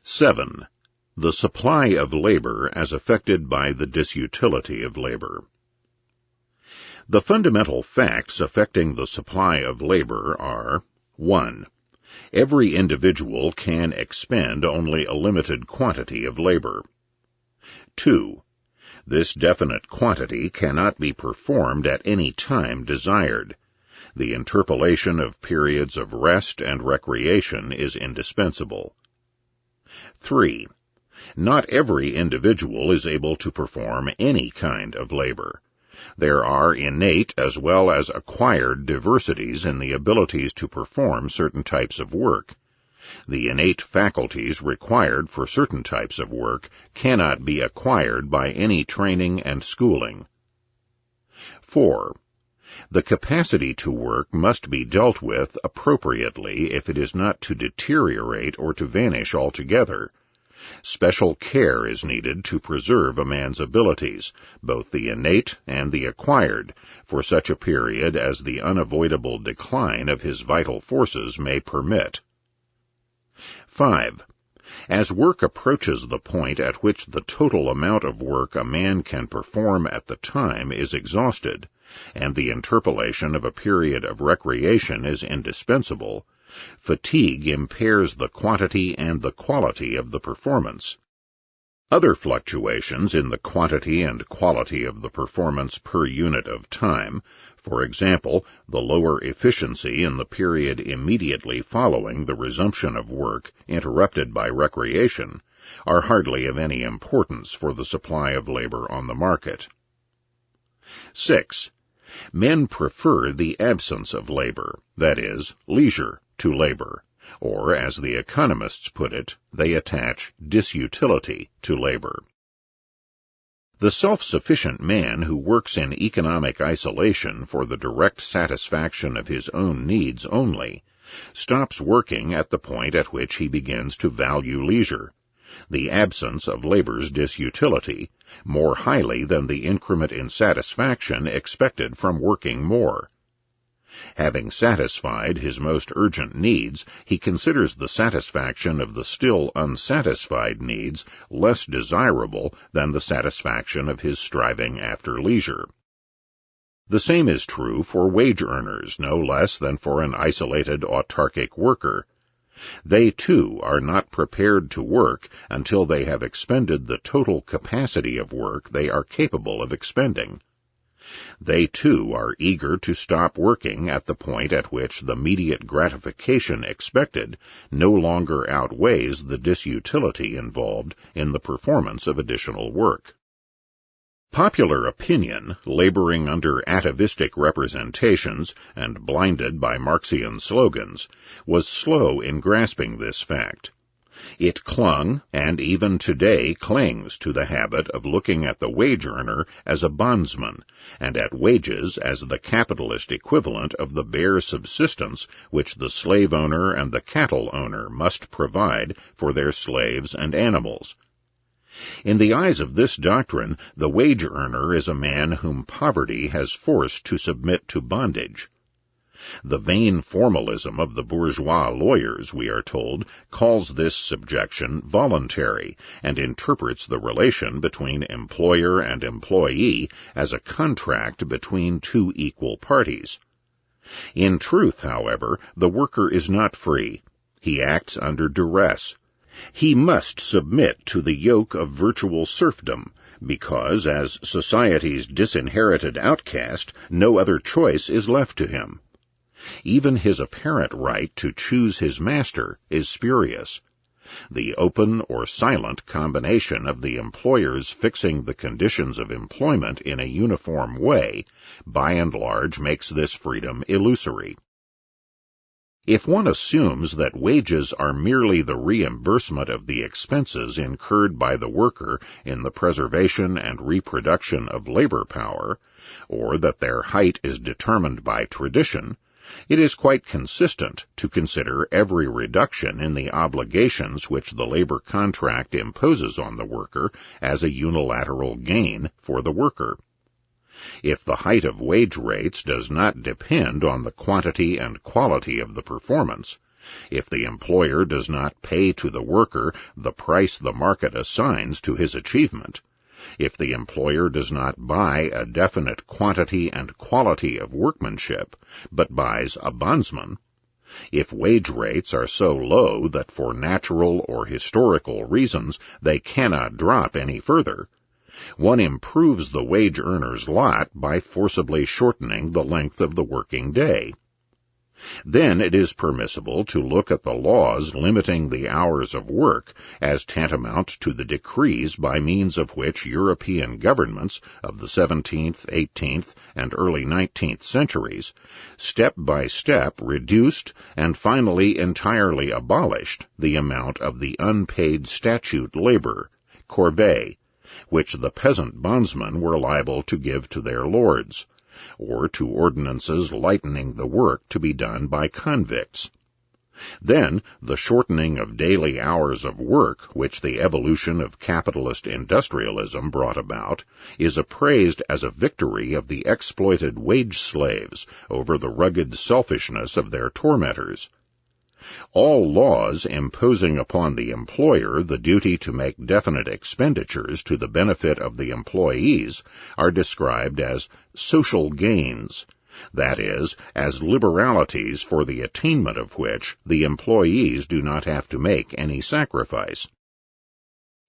7. The supply of labor as affected by the disutility of labor. The fundamental facts affecting the supply of labor are: 1. Every individual can expend only a limited quantity of labor. 2. This definite quantity cannot be performed at any time desired. The interpolation of periods of rest and recreation is indispensable. 3. Not every individual is able to perform any kind of labor. There are innate as well as acquired diversities in the abilities to perform certain types of work. The innate faculties required for certain types of work cannot be acquired by any training and schooling. 4. The capacity to work must be dealt with appropriately if it is not to deteriorate or to vanish altogether. Special care is needed to preserve a man's abilities, both the innate and the acquired, for such a period as the unavoidable decline of his vital forces may permit. 5. As work approaches the point at which the total amount of work a man can perform at the time is exhausted, and the interpolation of a period of recreation is indispensable, fatigue impairs the quantity and the quality of the performance. Other fluctuations in the quantity and quality of the performance per unit of time, for example, the lower efficiency in the period immediately following the resumption of work interrupted by recreation, are hardly of any importance for the supply of labor on the market. 6. Men prefer the absence of labor, that is, leisure, to labor, or, as the economists put it, they attach disutility to labor. The self-sufficient man who works in economic isolation for the direct satisfaction of his own needs only stops working at the point at which he begins to value leisure, the absence of labor's disutility, more highly than the increment in satisfaction expected from working more. Having satisfied his most urgent needs, he considers the satisfaction of the still unsatisfied needs less desirable than the satisfaction of his striving after leisure. The same is true for wage earners, no less than for an isolated autarkic worker. They, too, are not prepared to work until they have expended the total capacity of work they are capable of expending. They, too, are eager to stop working at the point at which the immediate gratification expected no longer outweighs the disutility involved in the performance of additional work. Popular opinion, laboring under atavistic representations and blinded by Marxian slogans, was slow in grasping this fact. It clung, and even today clings, to the habit of looking at the wage earner as a bondsman, and at wages as the capitalist equivalent of the bare subsistence which the slave owner and the cattle owner must provide for their slaves and animals. In the eyes of this doctrine, the wage earner is a man whom poverty has forced to submit to bondage. The vain formalism of the bourgeois lawyers, we are told, calls this subjection voluntary, and interprets the relation between employer and employee as a contract between two equal parties. In truth, however, the worker is not free. He acts under duress. He must submit to the yoke of virtual serfdom, because, as society's disinherited outcast, no other choice is left to him. Even his apparent right to choose his master is spurious. The open or silent combination of the employers fixing the conditions of employment in a uniform way, by and large, makes this freedom illusory. If one assumes that wages are merely the reimbursement of the expenses incurred by the worker in the preservation and reproduction of labor power, or that their height is determined by tradition, it is quite consistent to consider every reduction in the obligations which the labor contract imposes on the worker as a unilateral gain for the worker. If the height of wage rates does not depend on the quantity and quality of the performance, If the employer does not pay to the worker the price the market assigns to his achievement, if the employer does not buy a definite quantity and quality of workmanship, but buys a bondsman, if wage rates are so low that for natural or historical reasons they cannot drop any further, one improves the wage earner's lot by forcibly shortening the length of the working day. Then it is permissible to look at the laws limiting the hours of work as tantamount to the decrees by means of which European governments of the 17th, 18th, and early 19th centuries step by step reduced and finally entirely abolished the amount of the unpaid statute labor, corvée, which the peasant bondsmen were liable to give to their lords, or to ordinances lightening the work to be done by convicts. Then the shortening of daily hours of work which the evolution of capitalist industrialism brought about is appraised as a victory of the exploited wage slaves over the rugged selfishness of their tormentors. All laws imposing upon the employer the duty to make definite expenditures to the benefit of the employees are described as social gains, that is, as liberalities for the attainment of which the employees do not have to make any sacrifice.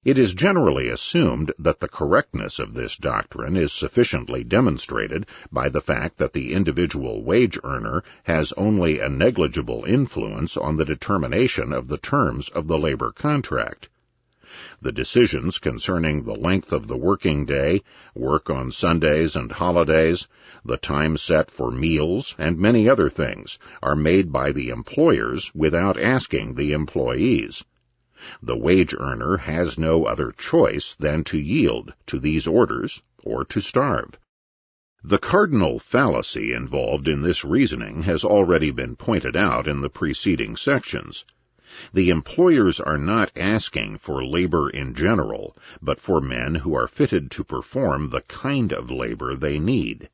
It is generally assumed that the correctness of this doctrine is sufficiently demonstrated by the fact that the individual wage earner has only a negligible influence on the determination of the terms of the labor contract. The decisions concerning the length of the working day, work on Sundays and holidays, the time set for meals, and many other things are made by the employers without asking the employees. The wage earner has no other choice than to yield to these orders or to starve. The cardinal fallacy involved in this reasoning has already been pointed out in the preceding sections. The employers are not asking for labor in general, but for men who are fitted to perform the kind of labor they need.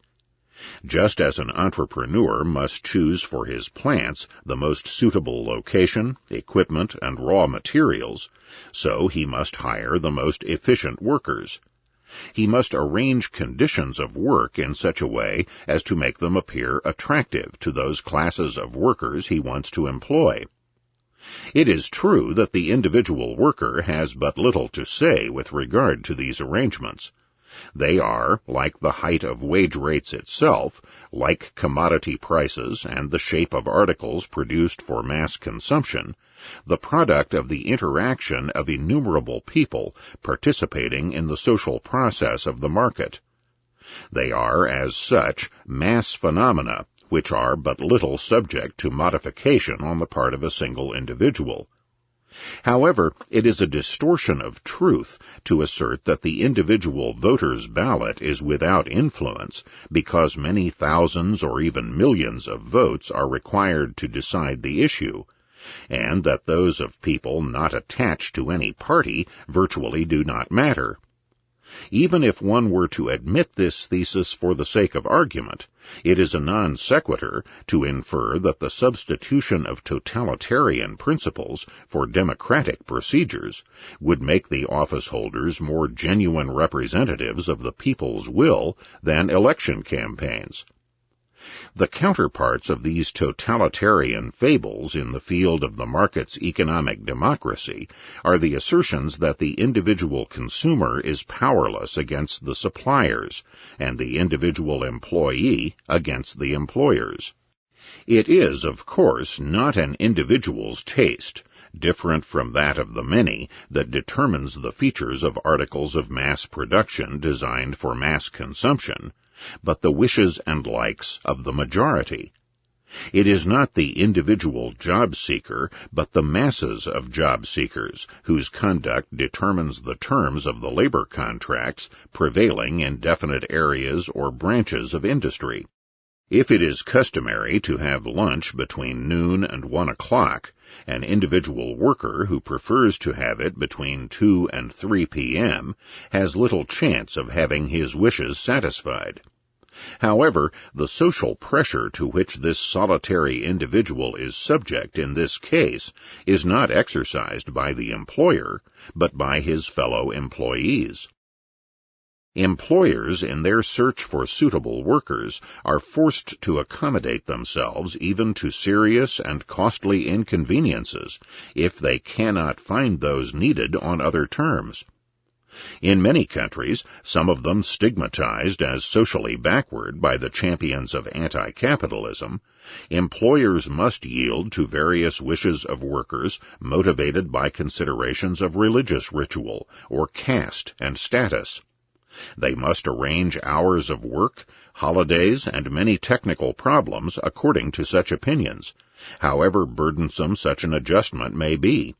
Just as an entrepreneur must choose for his plants the most suitable location, equipment, and raw materials, so he must hire the most efficient workers. He must arrange conditions of work in such a way as to make them appear attractive to those classes of workers he wants to employ. It is true that the individual worker has but little to say with regard to these arrangements. They are, like the height of wage rates itself, like commodity prices and the shape of articles produced for mass consumption, the product of the interaction of innumerable people participating in the social process of the market. They are, as such, mass phenomena, which are but little subject to modification on the part of a single individual. However, it is a distortion of truth to assert that the individual voter's ballot is without influence because many thousands or even millions of votes are required to decide the issue, and that those of people not attached to any party virtually do not matter. Even if one were to admit this thesis for the sake of argument, it is a non sequitur to infer that the substitution of totalitarian principles for democratic procedures would make the office holders more genuine representatives of the people's will than election campaigns. The counterparts of these totalitarian fables in the field of the market's economic democracy are the assertions that the individual consumer is powerless against the suppliers, and the individual employee against the employers. It is, of course, not an individual's taste, different from that of the many, that determines the features of articles of mass production designed for mass consumption, but the wishes and likes of the majority. It is not the individual job-seeker, but the masses of job-seekers, whose conduct determines the terms of the labor contracts prevailing in definite areas or branches of industry. If it is customary to have lunch between noon and 1 o'clock, an individual worker who prefers to have it between 2 and 3 p.m. has little chance of having his wishes satisfied. However, the social pressure to which this solitary individual is subject in this case is not exercised by the employer, but by his fellow employees. Employers, in their search for suitable workers, are forced to accommodate themselves even to serious and costly inconveniences if they cannot find those needed on other terms. In many countries, some of them stigmatized as socially backward by the champions of anti-capitalism, employers must yield to various wishes of workers motivated by considerations of religious ritual or caste and status. They must arrange hours of work, holidays, and many technical problems according to such opinions, however burdensome such an adjustment may be.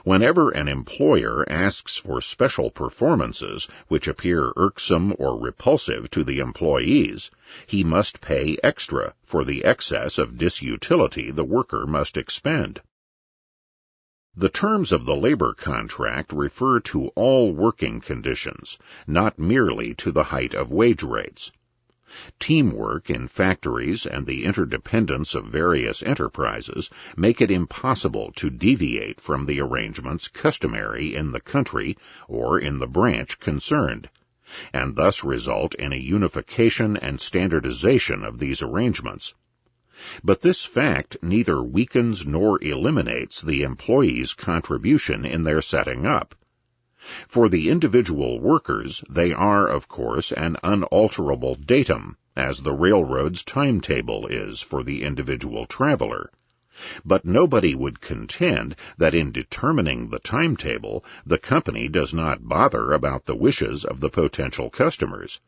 Whenever an employer asks for special performances which appear irksome or repulsive to the employees, he must pay extra for the excess of disutility the worker must expend. The terms of the labor contract refer to all working conditions, not merely to the height of wage rates. Teamwork in factories and the interdependence of various enterprises make it impossible to deviate from the arrangements customary in the country or in the branch concerned, and thus result in a unification and standardization of these arrangements. But this fact neither weakens nor eliminates the employee's contribution in their setting up. For the individual workers, they are, of course, an unalterable datum, as the railroad's timetable is for the individual traveler. But nobody would contend that in determining the timetable, the company does not bother about the wishes of the potential customers.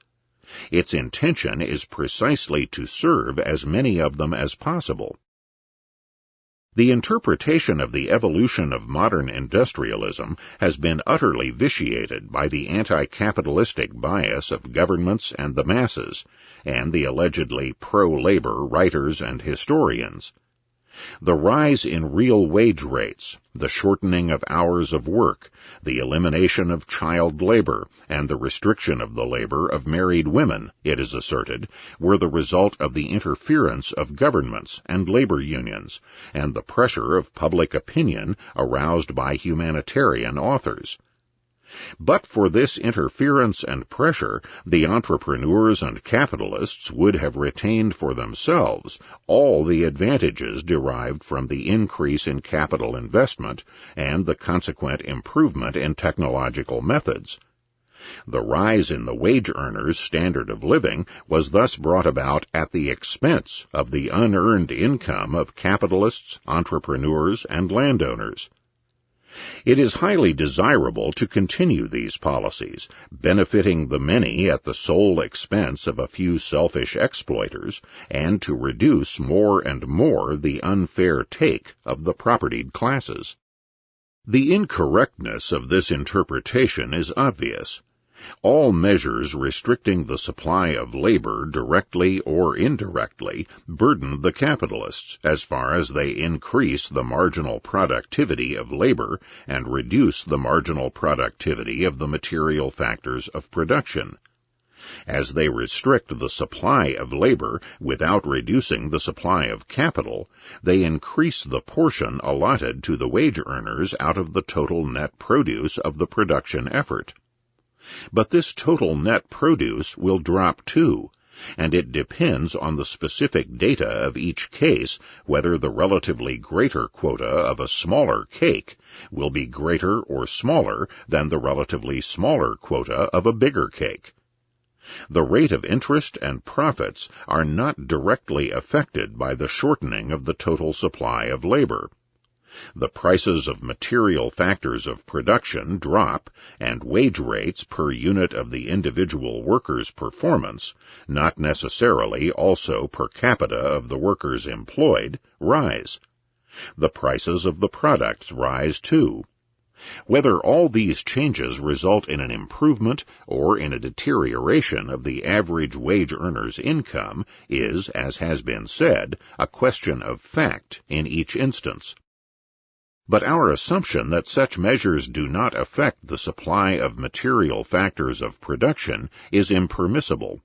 Its intention is precisely to serve as many of them as possible. The interpretation of the evolution of modern industrialism has been utterly vitiated by the anti-capitalistic bias of governments and the masses, and the allegedly pro-labor writers and historians. The rise in real wage rates, the shortening of hours of work, the elimination of child labor, and the restriction of the labor of married women, it is asserted, were the result of the interference of governments and labor unions, and the pressure of public opinion aroused by humanitarian authors. But for this interference and pressure, the entrepreneurs and capitalists would have retained for themselves all the advantages derived from the increase in capital investment and the consequent improvement in technological methods. The rise in the wage earner's standard of living was thus brought about at the expense of the unearned income of capitalists, entrepreneurs, and landowners. It is highly desirable to continue these policies, benefiting the many at the sole expense of a few selfish exploiters, and to reduce more and more the unfair take of the propertied classes. The incorrectness of this interpretation is obvious. All measures restricting the supply of labor directly or indirectly burden the capitalists as far as they increase the marginal productivity of labor and reduce the marginal productivity of the material factors of production. As they restrict the supply of labor without reducing the supply of capital, they increase the portion allotted to the wage earners out of the total net produce of the production effort. But this total net produce will drop too, and it depends on the specific data of each case whether the relatively greater quota of a smaller cake will be greater or smaller than the relatively smaller quota of a bigger cake. The rate of interest and profits are not directly affected by the shortening of the total supply of labor. The prices of material factors of production drop, and wage rates per unit of the individual worker's performance, not necessarily also per capita of the workers employed, rise. The prices of the products rise too. Whether all these changes result in an improvement or in a deterioration of the average wage earner's income is, as has been said, a question of fact in each instance. But our assumption that such measures do not affect the supply of material factors of production is impermissible.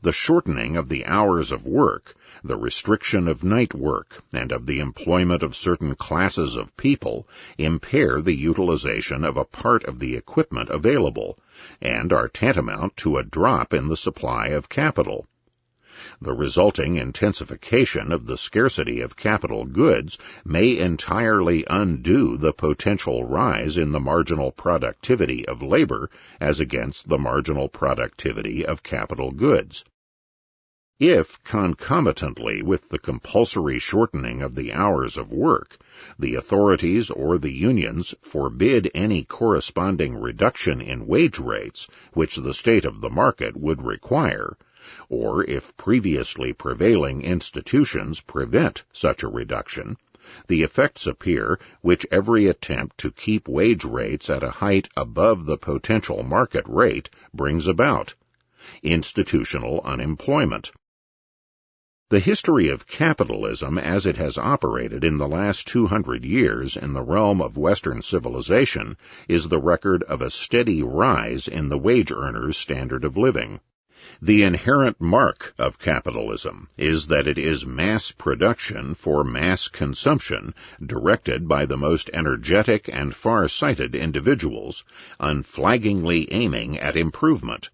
The shortening of the hours of work, the restriction of night work, and of the employment of certain classes of people impair the utilization of a part of the equipment available, and are tantamount to a drop in the supply of capital. The resulting intensification of the scarcity of capital goods may entirely undo the potential rise in the marginal productivity of labor as against the marginal productivity of capital goods. If, concomitantly with the compulsory shortening of the hours of work, the authorities or the unions forbid any corresponding reduction in wage rates which the state of the market would require, or if previously prevailing institutions prevent such a reduction, the effects appear which every attempt to keep wage rates at a height above the potential market rate brings about: institutional unemployment. The history of capitalism as it has operated in the last 200 years in the realm of Western civilization is the record of a steady rise in the wage earner's standard of living. The inherent mark of capitalism is that it is mass production for mass consumption directed by the most energetic and far-sighted individuals, unflaggingly aiming at improvement.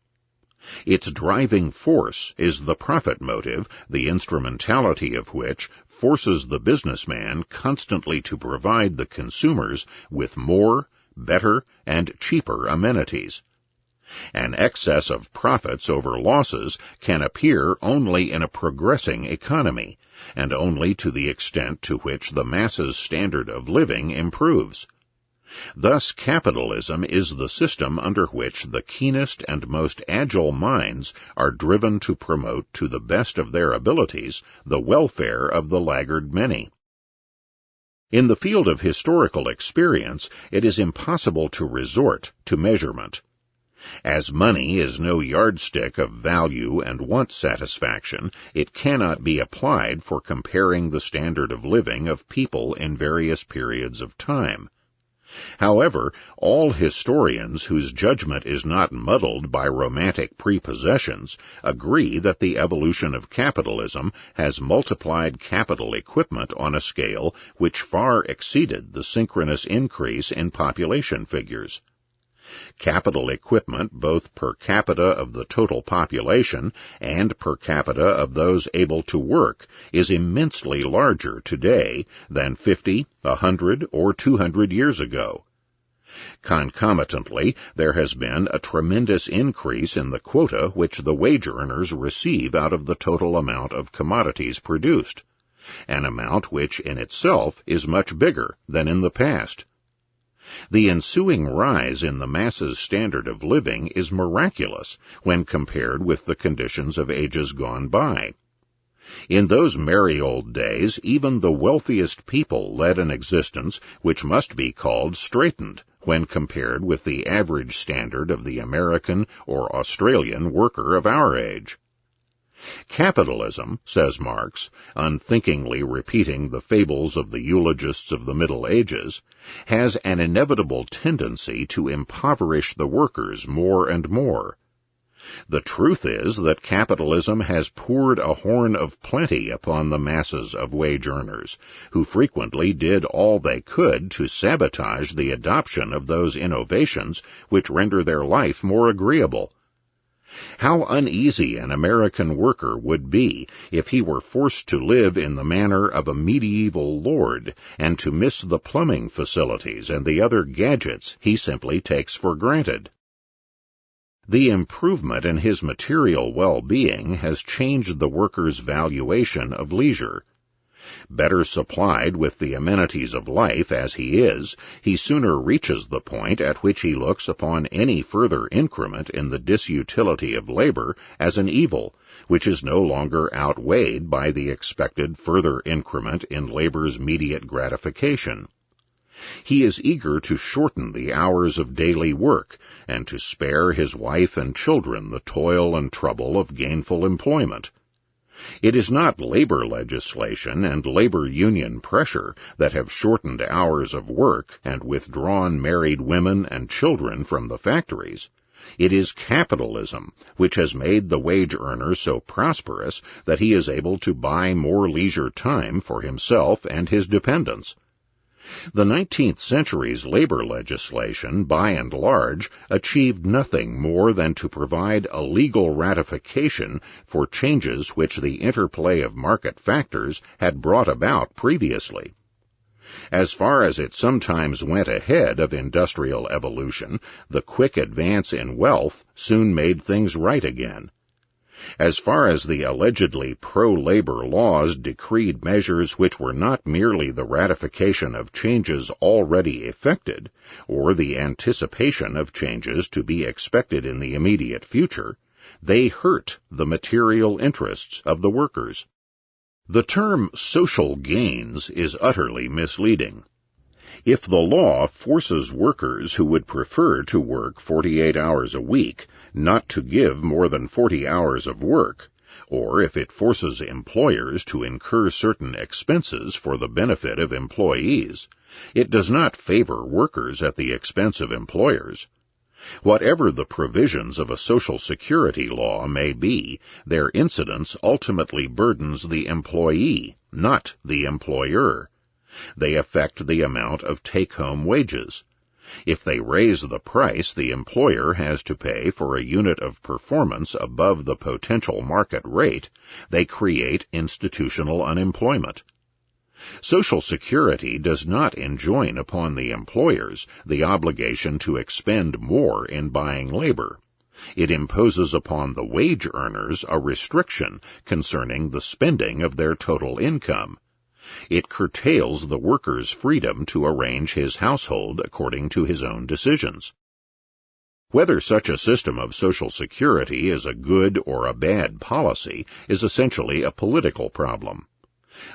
Its driving force is the profit motive, the instrumentality of which forces the businessman constantly to provide the consumers with more, better, and cheaper amenities. An excess of profits over losses can appear only in a progressing economy, and only to the extent to which the masses' standard of living improves. Thus capitalism is the system under which the keenest and most agile minds are driven to promote to the best of their abilities the welfare of the laggard many. In the field of historical experience, it is impossible to resort to measurement. As money is no yardstick of value and want satisfaction, it cannot be applied for comparing the standard of living of people in various periods of time. However, all historians whose judgment is not muddled by romantic prepossessions agree that the evolution of capitalism has multiplied capital equipment on a scale which far exceeded the synchronous increase in population figures. Capital equipment, both per capita of the total population and per capita of those able to work, is immensely larger today than 50, 100, or 200 years ago. Concomitantly, there has been a tremendous increase in the quota which the wage earners receive out of the total amount of commodities produced, an amount which in itself is much bigger than in the past. The ensuing rise in the masses' standard of living is miraculous when compared with the conditions of ages gone by. In those merry old days, even the wealthiest people led an existence which must be called straitened when compared with the average standard of the American or Australian worker of our age. Capitalism, says Marx, unthinkingly repeating the fables of the eulogists of the Middle Ages, has an inevitable tendency to impoverish the workers more and more. The truth is that capitalism has poured a horn of plenty upon the masses of wage earners, who frequently did all they could to sabotage the adoption of those innovations which render their life more agreeable. How uneasy an American worker would be if he were forced to live in the manner of a medieval lord and to miss the plumbing facilities and the other gadgets he simply takes for granted. The improvement in his material well-being has changed the worker's valuation of leisure. Better supplied with the amenities of life as he is, he sooner reaches the point at which he looks upon any further increment in the disutility of labor as an evil, which is no longer outweighed by the expected further increment in labor's immediate gratification. He is eager to shorten the hours of daily work, and to spare his wife and children the toil and trouble of gainful employment. It is not labor legislation and labor union pressure that have shortened hours of work and withdrawn married women and children from the factories. It is capitalism which has made the wage earner so prosperous that he is able to buy more leisure time for himself and his dependents. The 19th century's labor legislation, by and large, achieved nothing more than to provide a legal ratification for changes which the interplay of market factors had brought about previously. As far as it sometimes went ahead of industrial evolution, the quick advance in wealth soon made things right again. As far as the allegedly pro-labor laws decreed measures which were not merely the ratification of changes already effected, or the anticipation of changes to be expected in the immediate future, they hurt the material interests of the workers. The term social gains is utterly misleading. If the law forces workers who would prefer to work 48 hours a week not to give more than 40 hours of work, or if it forces employers to incur certain expenses for the benefit of employees, it does not favor workers at the expense of employers. Whatever the provisions of a Social Security law may be, their incidence ultimately burdens the employee, not the employer. They affect the amount of take-home wages. If they raise the price the employer has to pay for a unit of performance above the potential market rate, they create institutional unemployment. Social Security does not enjoin upon the employers the obligation to expend more in buying labor. It imposes upon the wage earners a restriction concerning the spending of their total income. It curtails the worker's freedom to arrange his household according to his own decisions. Whether such a system of Social Security is a good or a bad policy is essentially a political problem.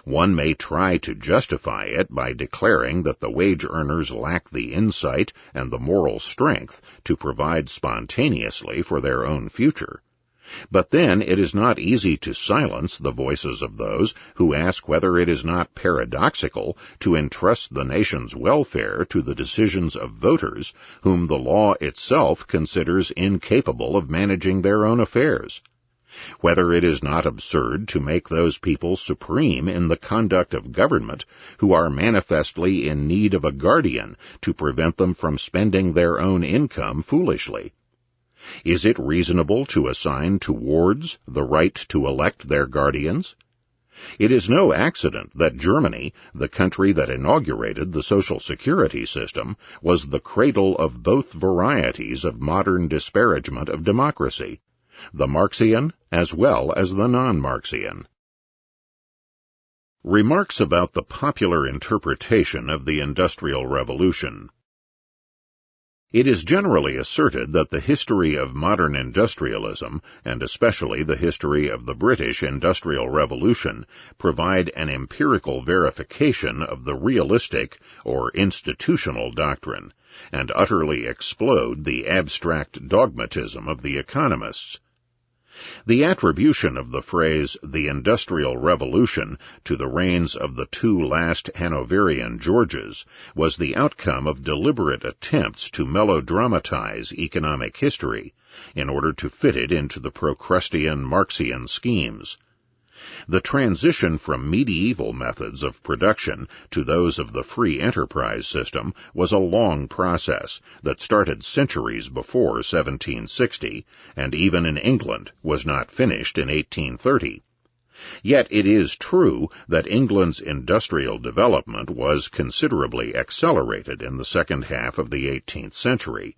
One may try to justify it by declaring that the wage earners lack the insight and the moral strength to provide spontaneously for their own future. But then it is not easy to silence the voices of those who ask whether it is not paradoxical to entrust the nation's welfare to the decisions of voters whom the law itself considers incapable of managing their own affairs. Whether it is not absurd to make those people supreme in the conduct of government who are manifestly in need of a guardian to prevent them from spending their own income foolishly. Is it reasonable to assign to wards the right to elect their guardians? It is no accident that Germany, the country that inaugurated the Social Security system, was the cradle of both varieties of modern disparagement of democracy, the Marxian as well as the non-Marxian. Remarks about the popular interpretation of the Industrial Revolution. It is generally asserted that the history of modern industrialism, and especially the history of the British Industrial Revolution, provide an empirical verification of the realistic or institutional doctrine, and utterly explode the abstract dogmatism of the economists. The attribution of the phrase, the Industrial Revolution, to the reigns of the two last Hanoverian Georges was the outcome of deliberate attempts to melodramatize economic history in order to fit it into the Procrustean Marxian schemes. The transition from medieval methods of production to those of the free enterprise system was a long process that started centuries before 1760, and even in England was not finished in 1830. Yet it is true that England's industrial development was considerably accelerated in the second half of the 18th century.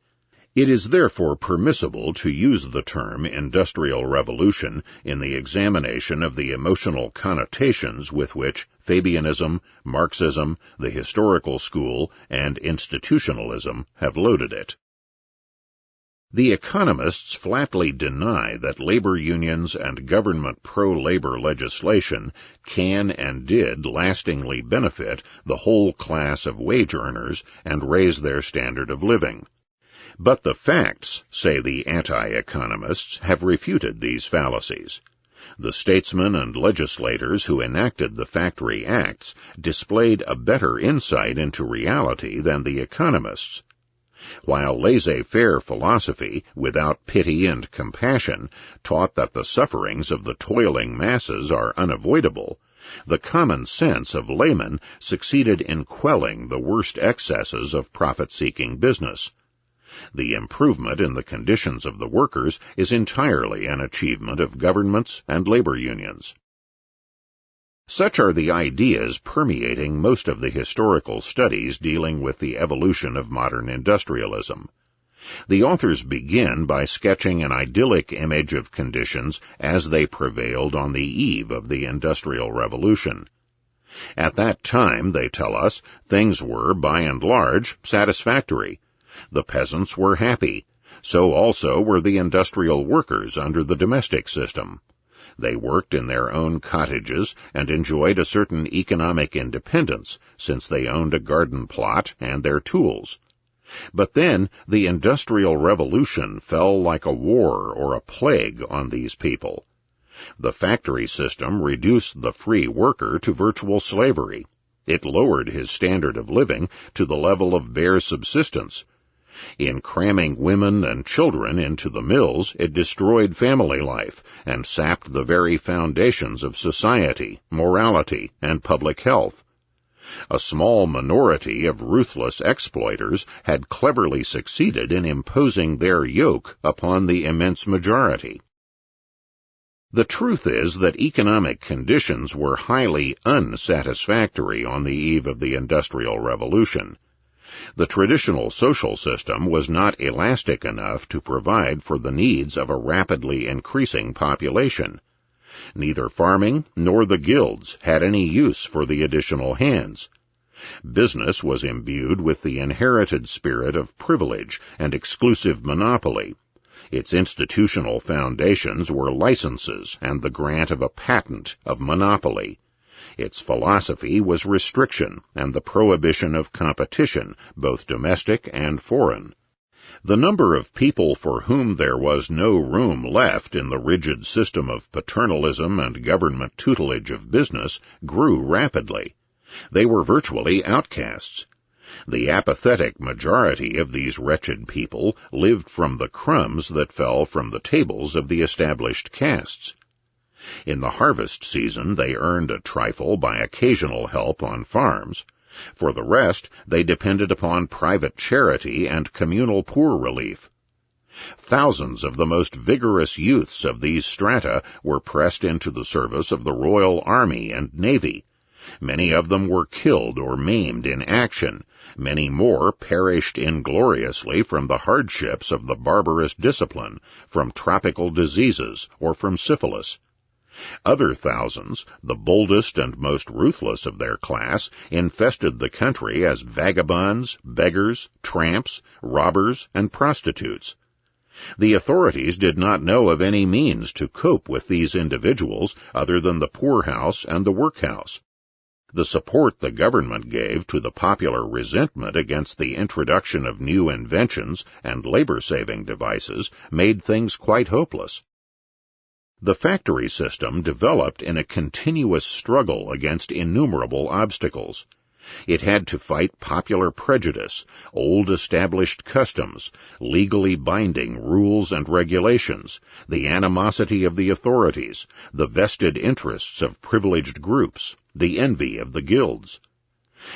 It is therefore permissible to use the term industrial revolution in the examination of the emotional connotations with which Fabianism, Marxism, the historical school, and institutionalism have loaded it. The economists flatly deny that labor unions and government pro-labor legislation can and did lastingly benefit the whole class of wage earners and raise their standard of living. But the facts, say the anti-economists, have refuted these fallacies. The statesmen and legislators who enacted the Factory Acts displayed a better insight into reality than the economists. While laissez-faire philosophy, without pity and compassion, taught that the sufferings of the toiling masses are unavoidable, the common sense of laymen succeeded in quelling the worst excesses of profit-seeking business. The improvement in the conditions of the workers is entirely an achievement of governments and labor unions. Such are the ideas permeating most of the historical studies dealing with the evolution of modern industrialism. The authors begin by sketching an idyllic image of conditions as they prevailed on the eve of the Industrial Revolution. At that time, they tell us, things were, by and large, satisfactory. The peasants were happy. So also were the industrial workers under the domestic system. They worked in their own cottages and enjoyed a certain economic independence, since they owned a garden plot and their tools. But then the Industrial Revolution fell like a war or a plague on these people. The factory system reduced the free worker to virtual slavery. It lowered his standard of living to the level of bare subsistence. In cramming women and children into the mills, it destroyed family life and sapped the very foundations of society, morality, and public health. A small minority of ruthless exploiters had cleverly succeeded in imposing their yoke upon the immense majority. The truth is that economic conditions were highly unsatisfactory on the eve of the Industrial Revolution. The traditional social system was not elastic enough to provide for the needs of a rapidly increasing population. Neither farming nor the guilds had any use for the additional hands. Business was imbued with the inherited spirit of privilege and exclusive monopoly. Its institutional foundations were licenses and the grant of a patent of monopoly. Its philosophy was restriction and the prohibition of competition, both domestic and foreign. The number of people for whom there was no room left in the rigid system of paternalism and government tutelage of business grew rapidly. They were virtually outcasts. The apathetic majority of these wretched people lived from the crumbs that fell from the tables of the established castes. In the harvest season they earned a trifle by occasional help on farms. For the rest, they depended upon private charity and communal poor relief. Thousands of the most vigorous youths of these strata were pressed into the service of the Royal Army and Navy. Many of them were killed or maimed in action. Many more perished ingloriously from the hardships of the barbarous discipline, from tropical diseases, or from syphilis. Other thousands, the boldest and most ruthless of their class, infested the country as vagabonds, beggars, tramps, robbers, and prostitutes. The authorities did not know of any means to cope with these individuals other than the poorhouse and the workhouse. The support the government gave to the popular resentment against the introduction of new inventions and labor-saving devices made things quite hopeless. The factory system developed in a continuous struggle against innumerable obstacles. It had to fight popular prejudice, old established customs, legally binding rules and regulations, the animosity of the authorities, the vested interests of privileged groups, the envy of the guilds.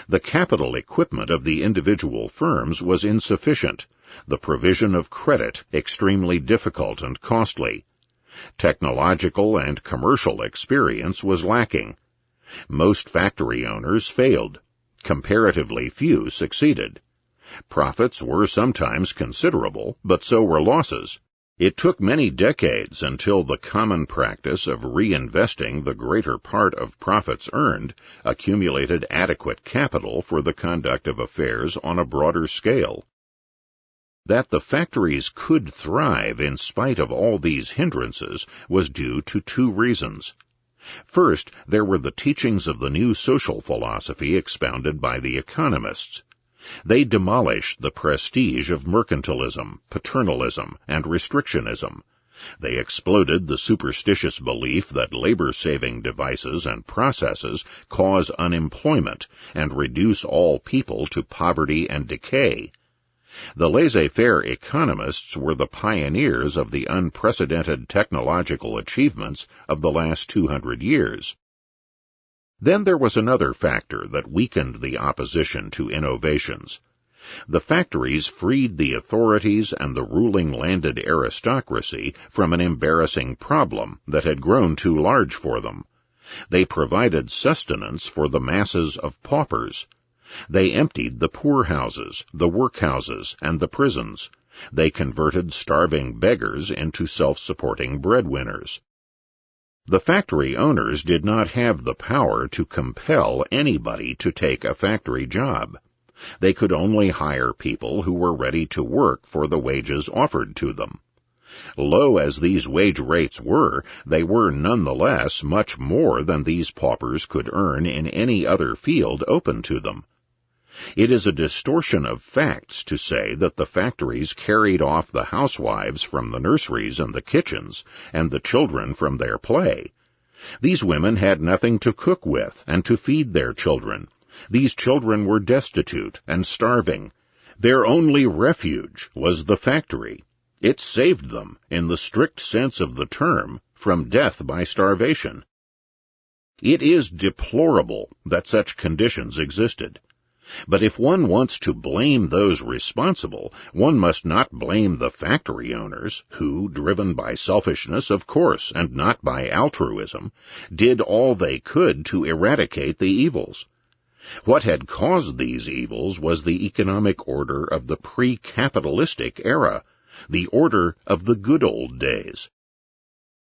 The capital equipment of the individual firms was insufficient, the provision of credit extremely difficult and costly. Technological and commercial experience was lacking. Most factory owners failed. Comparatively few succeeded. Profits were sometimes considerable, but so were losses. It took many decades until the common practice of reinvesting the greater part of profits earned accumulated adequate capital for the conduct of affairs on a broader scale. That the factories could thrive in spite of all these hindrances was due to two reasons. First, there were the teachings of the new social philosophy expounded by the economists. They demolished the prestige of mercantilism, paternalism, and restrictionism. They exploded the superstitious belief that labor-saving devices and processes cause unemployment and reduce all people to poverty and decay. The laissez-faire economists were the pioneers of the unprecedented technological achievements of the last 200 years. Then there was another factor that weakened the opposition to innovations. The factories freed the authorities and the ruling landed aristocracy from an embarrassing problem that had grown too large for them. They provided sustenance for the masses of paupers. They emptied the poorhouses, the workhouses, and the prisons. They converted starving beggars into self-supporting breadwinners. The factory owners did not have the power to compel anybody to take a factory job. They could only hire people who were ready to work for the wages offered to them. Low as these wage rates were, they were nonetheless much more than these paupers could earn in any other field open to them. It is a distortion of facts to say that the factories carried off the housewives from the nurseries and the kitchens, and the children from their play. These women had nothing to cook with and to feed their children. These children were destitute and starving. Their only refuge was the factory. It saved them, in the strict sense of the term, from death by starvation. It is deplorable that such conditions existed. But if one wants to blame those responsible, one must not blame the factory owners, who, driven by selfishness, of course, and not by altruism, did all they could to eradicate the evils. What had caused these evils was the economic order of the pre-capitalistic era, the order of the good old days.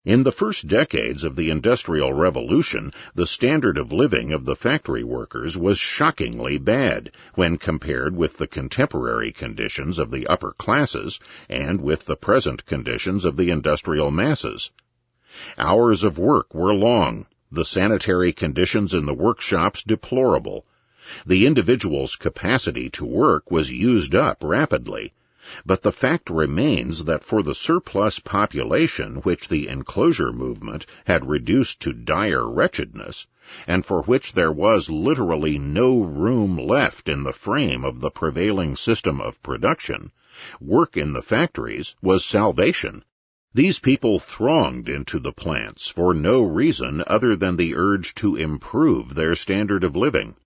In the first decades of the Industrial Revolution, the standard of living of the factory workers was shockingly bad when compared with the contemporary conditions of the upper classes and with the present conditions of the industrial masses. Hours of work were long, the sanitary conditions in the workshops deplorable. The individual's capacity to work was used up rapidly. But the fact remains that for the surplus population which the enclosure movement had reduced to dire wretchedness, and for which there was literally no room left in the frame of the prevailing system of production, work in the factories was salvation. These people thronged into the plants for no reason other than the urge to improve their standard of living.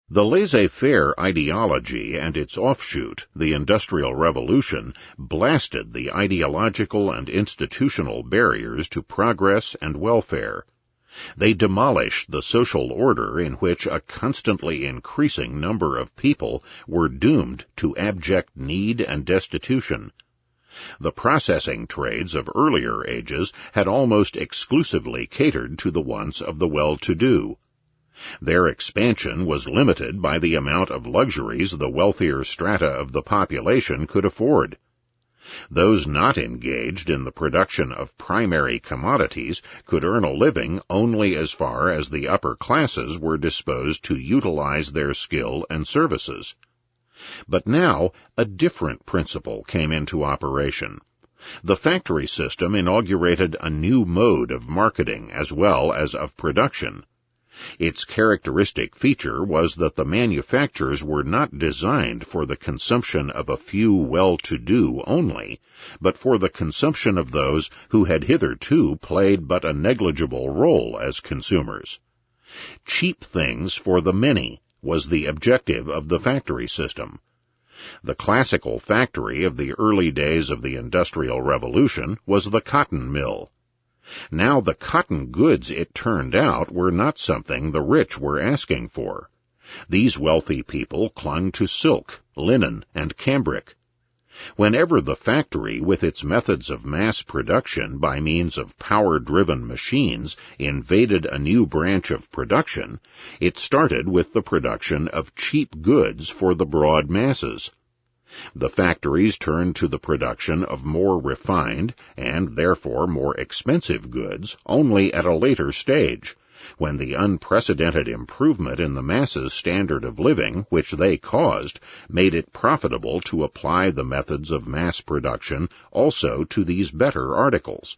The laissez-faire ideology and its offshoot, the Industrial Revolution, blasted the ideological and institutional barriers to progress and welfare. They demolished the social order in which a constantly increasing number of people were doomed to abject need and destitution. The processing trades of earlier ages had almost exclusively catered to the wants of the well-to-do. Their expansion was limited by the amount of luxuries the wealthier strata of the population could afford. Those not engaged in the production of primary commodities could earn a living only as far as the upper classes were disposed to utilize their skill and services. But now a different principle came into operation. The factory system inaugurated a new mode of marketing as well as of production. Its characteristic feature was that the manufactures were not designed for the consumption of a few well-to-do only, but for the consumption of those who had hitherto played but a negligible role as consumers. Cheap things for the many was the objective of the factory system. The classical factory of the early days of the Industrial Revolution was the cotton mill. Now the cotton goods, it turned out, were not something the rich were asking for. These wealthy people clung to silk, linen, and cambric. Whenever the factory, with its methods of mass production by means of power-driven machines, invaded a new branch of production, it started with the production of cheap goods for the broad masses. The factories turned to the production of more refined, and therefore more expensive goods, only at a later stage, when the unprecedented improvement in the masses' standard of living, which they caused, made it profitable to apply the methods of mass production also to these better articles.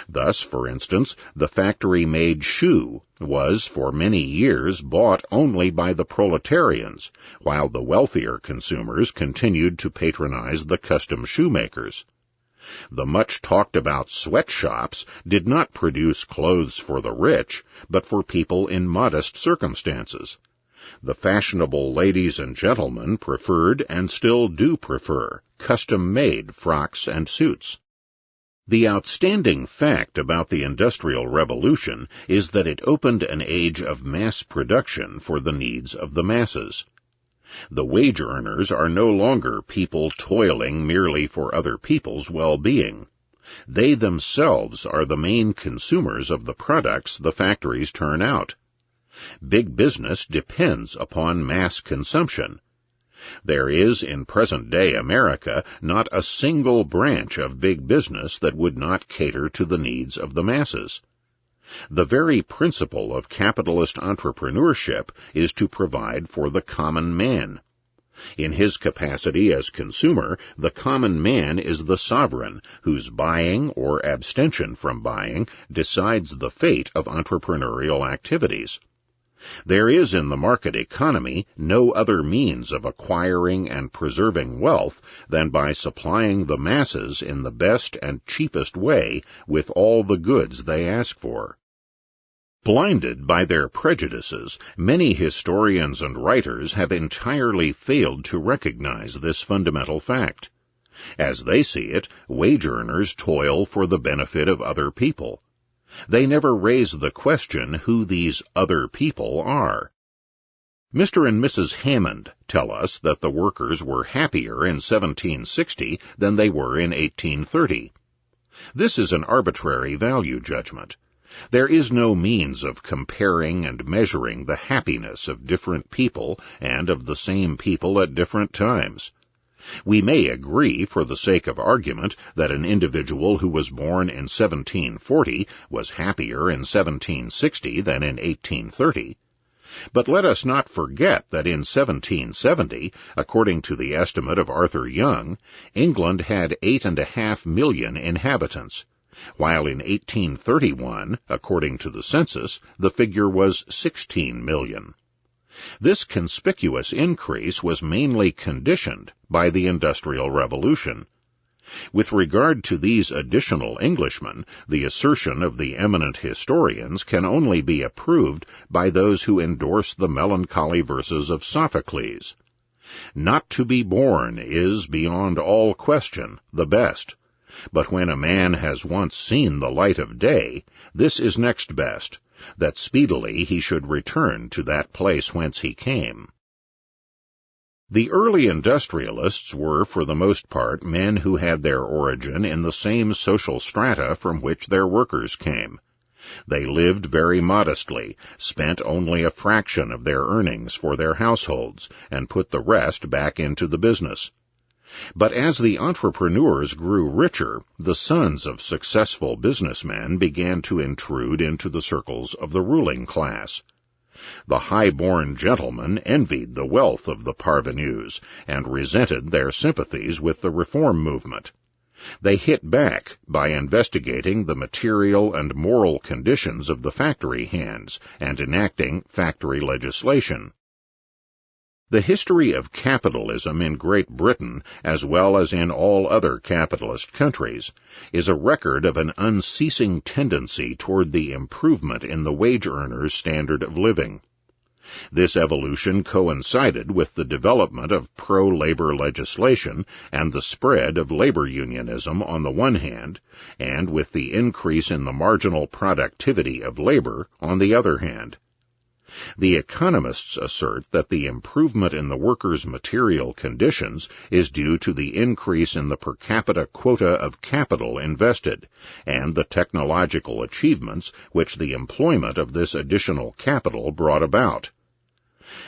Thus, for instance, the factory-made shoe was for many years bought only by the proletarians, while the wealthier consumers continued to patronize the custom shoemakers. The much-talked-about sweatshops did not produce clothes for the rich, but for people in modest circumstances. The fashionable ladies and gentlemen preferred, and still do prefer, custom-made frocks and suits. The outstanding fact about the Industrial Revolution is that it opened an age of mass production for the needs of the masses. The wage earners are no longer people toiling merely for other people's well-being. They themselves are the main consumers of the products the factories turn out. Big business depends upon mass consumption. There is, in present-day America, not a single branch of big business that would not cater to the needs of the masses. The very principle of capitalist entrepreneurship is to provide for the common man. In his capacity as consumer, the common man is the sovereign, whose buying or abstention from buying decides the fate of entrepreneurial activities. There is in the market economy no other means of acquiring and preserving wealth than by supplying the masses in the best and cheapest way with all the goods they ask for. Blinded by their prejudices, many historians and writers have entirely failed to recognize this fundamental fact. As they see it, wage earners toil for the benefit of other people. They never raise the question who these other people are. Mr. and Mrs. Hammond tell us that the workers were happier in 1760 than they were in 1830. This is an arbitrary value judgment. There is no means of comparing and measuring the happiness of different people and of the same people at different times. We may agree, for the sake of argument, that an individual who was born in 1740 was happier in 1760 than in 1830. But let us not forget that in 1770, according to the estimate of Arthur Young, England had 8.5 million inhabitants, while in 1831, according to the census, the figure was 16 million. This conspicuous increase was mainly conditioned by the Industrial Revolution. With regard to these additional Englishmen, the assertion of the eminent historians can only be approved by those who endorse the melancholy verses of Sophocles. Not to be born is, beyond all question, the best. But when a man has once seen the light of day, this is next best, that speedily he should return to that place whence he came. The early industrialists were, for the most part, men who had their origin in the same social strata from which their workers came. They lived very modestly, spent only a fraction of their earnings for their households, and put the rest back into the business. But as the entrepreneurs grew richer, the sons of successful businessmen began to intrude into the circles of the ruling class. The high-born gentlemen envied the wealth of the parvenus, and resented their sympathies with the reform movement. They hit back by investigating the material and moral conditions of the factory hands, and enacting factory legislation. The history of capitalism in Great Britain, as well as in all other capitalist countries, is a record of an unceasing tendency toward the improvement in the wage earner's standard of living. This evolution coincided with the development of pro-labor legislation and the spread of labor unionism on the one hand, and with the increase in the marginal productivity of labor on the other hand. The economists assert that the improvement in the workers' material conditions is due to the increase in the per capita quota of capital invested, and the technological achievements which the employment of this additional capital brought about.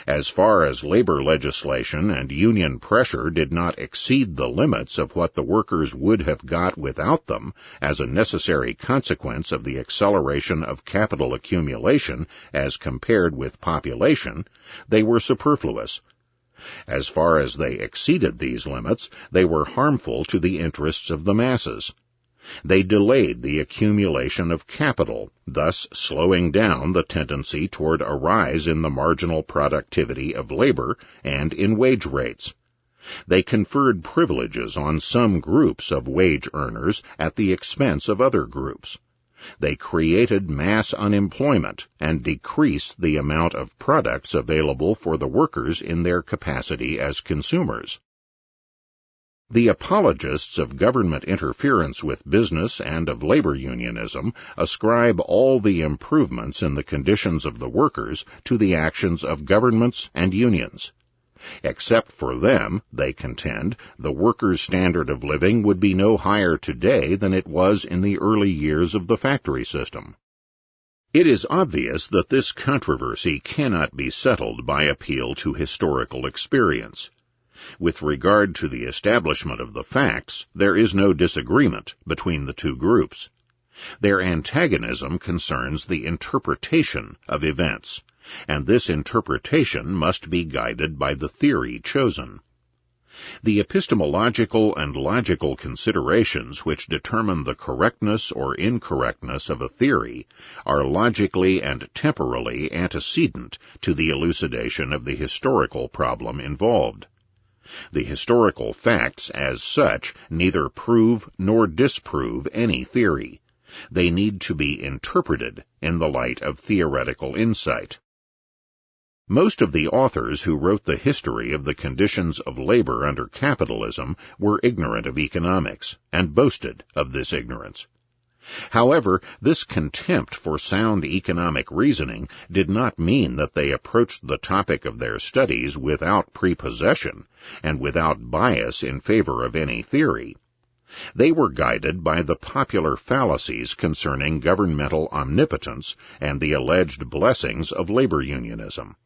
As far as labor legislation and union pressure did not exceed the limits of what the workers would have got without them as a necessary consequence of the acceleration of capital accumulation as compared with population, they were superfluous. As far as they exceeded these limits, they were harmful to the interests of the masses. They delayed the accumulation of capital, thus slowing down the tendency toward a rise in the marginal productivity of labor and in wage rates. They conferred privileges on some groups of wage earners at the expense of other groups. They created mass unemployment and decreased the amount of products available for the workers in their capacity as consumers. The apologists of government interference with business and of labor unionism ascribe all the improvements in the conditions of the workers to the actions of governments and unions. Except for them, they contend, the workers' standard of living would be no higher today than it was in the early years of the factory system. It is obvious that this controversy cannot be settled by appeal to historical experience. With regard to the establishment of the facts, there is no disagreement between the two groups. Their antagonism concerns the interpretation of events, and this interpretation must be guided by the theory chosen. The epistemological and logical considerations which determine the correctness or incorrectness of a theory are logically and temporally antecedent to the elucidation of the historical problem involved. The historical facts, as such, neither prove nor disprove any theory. They need to be interpreted in the light of theoretical insight. Most of the authors who wrote the history of the conditions of labor under capitalism were ignorant of economics, and boasted of this ignorance. However, this contempt for sound economic reasoning did not mean that they approached the topic of their studies without prepossession and without bias in favor of any theory. They were guided by the popular fallacies concerning governmental omnipotence and the alleged blessings of labor unionism.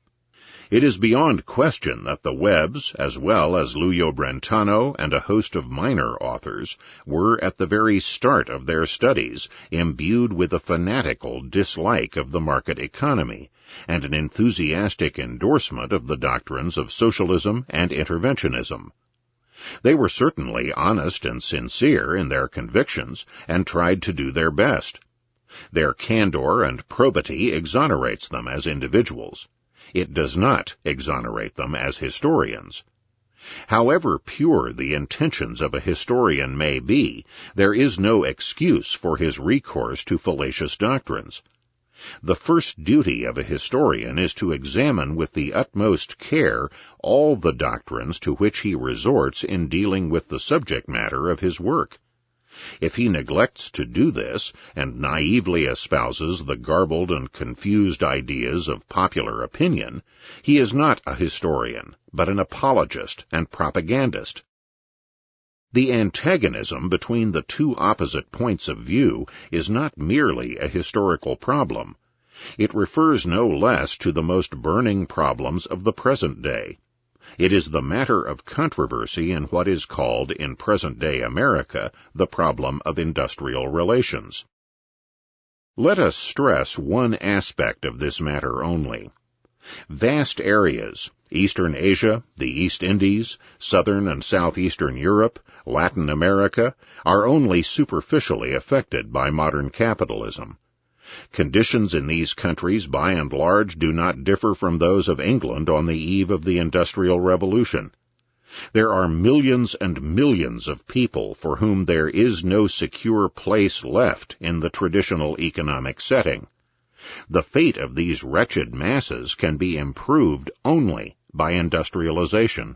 It is beyond question that the Webbs, as well as Luyo Brentano and a host of minor authors, were at the very start of their studies imbued with a fanatical dislike of the market economy and an enthusiastic endorsement of the doctrines of socialism and interventionism. They were certainly honest and sincere in their convictions and tried to do their best. Their candor and probity exonerates them as individuals. It does not exonerate them as historians. However pure the intentions of a historian may be, there is no excuse for his recourse to fallacious doctrines. The first duty of a historian is to examine with the utmost care all the doctrines to which he resorts in dealing with the subject matter of his work. If he neglects to do this, and naively espouses the garbled and confused ideas of popular opinion, he is not a historian, but an apologist and propagandist. The antagonism between the two opposite points of view is not merely a historical problem. It refers no less to the most burning problems of the present day. It is the matter of controversy in what is called, in present-day America, the problem of industrial relations. Let us stress one aspect of this matter only. Vast areas, Eastern Asia, the East Indies, Southern and Southeastern Europe, Latin America, are only superficially affected by modern capitalism. Conditions in these countries, by and large, do not differ from those of England on the eve of the Industrial Revolution. There are millions and millions of people for whom there is no secure place left in the traditional economic setting. The fate of these wretched masses can be improved only by industrialization.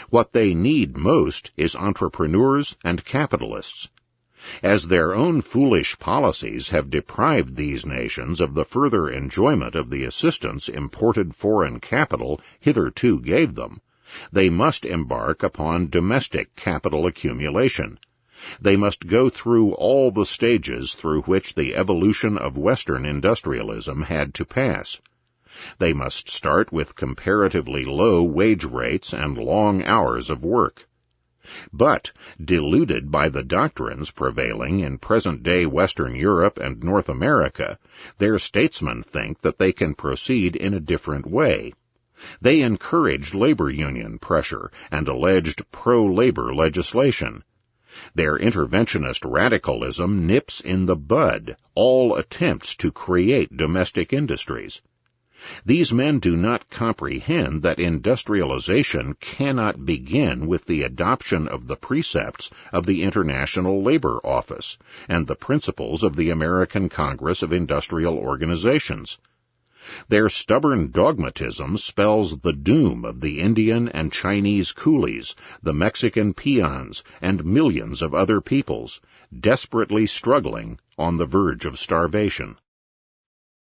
What they need most is entrepreneurs and capitalists. As their own foolish policies have deprived these nations of the further enjoyment of the assistance imported foreign capital hitherto gave them, they must embark upon domestic capital accumulation. They must go through all the stages through which the evolution of Western industrialism had to pass. They must start with comparatively low wage rates and long hours of work. But, deluded by the doctrines prevailing in present-day Western Europe and North America, their statesmen think that they can proceed in a different way. They encouraged labor union pressure and alleged pro-labor legislation. Their interventionist radicalism nips in the bud all attempts to create domestic industries. These men do not comprehend that industrialization cannot begin with the adoption of the precepts of the International Labor Office and the principles of the American Congress of Industrial Organizations. Their stubborn dogmatism spells the doom of the Indian and Chinese coolies, the Mexican peons, and millions of other peoples, desperately struggling on the verge of starvation.